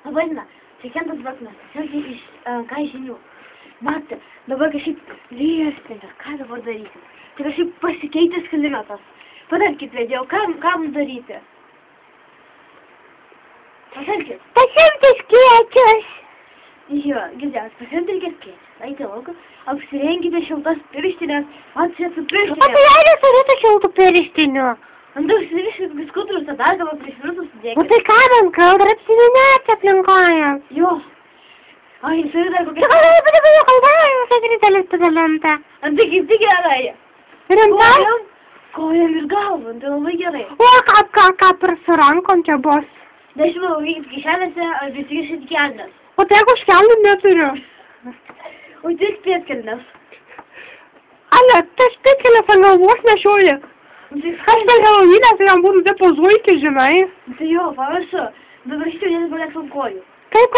Vadina, čia Kentas Baknas, tiesiog iš ką žinių. Matė, dabar kažkaip liestinės, ką dabar daryti? Tai kažkaip pasikeitęs kalimetas. Patarkit, vedėjau, ką mums daryti? Patarkit. Pasiimti skėčius. Jo, girdėjot, pasiimti reikia skėčius. Eiti lauką, apsirenkite šiltas pirštinės, atsėtų O pirštinės. tai jei neturėtų šiltų pirštinių. Ant užsiriškit skutrus, tada gal prieš visus O sudėkit. tai ką man kalba, apsiminėti aplinkoje. Jo. Ai, jis turi dar Tai kokią... ką jau padėkoju kalbėjau, visai didelis studentą. Ant tai kaip tik gerai. Rimtai? Kojam ir galvam, tai labai gerai. O ką per su rankom čia bus? Nežinau, vykit kišenėse, ar prisikiršit kelnes. O tai jeigu aš kelnių neturiu. O tik pietkelnes. Ale, tas pėtkelės ant galvos nešioji. Tai Aš per Helovyną, tai jam būtų taip pozuoti, žinai. Tai jo, panašu. Dabar šitai vienas balės ant kojų. Kaip?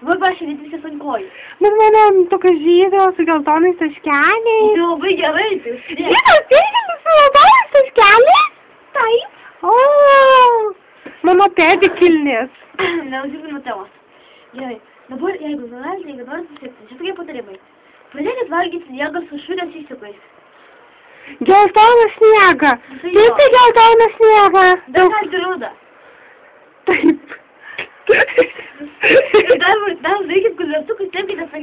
Dabar prašyti viskas ant kojų. Bet mano tokia žydė su geltonais taškeliais. Tai labai gerai, tai užsidėk. Žydės pėtkelės su geltonais taškeliais? Taip. O, mano pėdikilnės. Neužsikrinu temos. Gerai, dabar jeigu norite susirgti, čia tokie patarimai. Pradėkit valgyti sniegą su šūdės įsikais. Geltoną sniegą. Taip, tai geltoną sniegą. Dar kalti rūdą. Taip. Ir dar darykit kulvertukus, tempkitės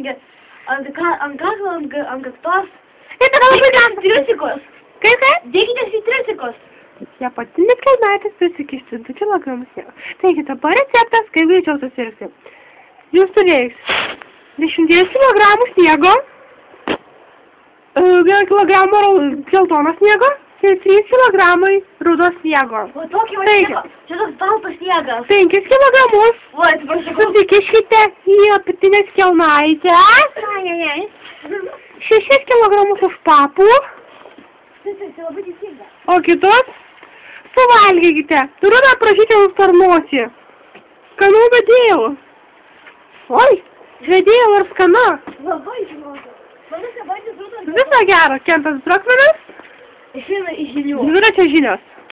ant kaklo, ant kaktos. Ir tada labai Dėkite citrisikos. Kaip? Dėkite citrisikos. Jie pati net kalbėtis prisikišti 2 kg sniego. Taigi, dabar receptas, kaip greičiau susirgti. Jūs turėjus 10 kg sniego, 1 kg geltono sniego ir 3 kg rudos sniego. O tokį va Taigi. sniego. Čia toks baltas sniegas. 5 kg O, atsiprašau. susikiškite į apatinės kelnaitės, 6 kg už papų, Tai labai teisinga. o kitos suvalgykite. Turiu dar prašyti už per nosį. Skanu vedėjau. Oi, vedėjau ir skanu. Labai žinoju. Manau, kad baigtis rūdą. Viso gero, Kentas Brokmanas, Išeina iš žinių. dviračio žinios.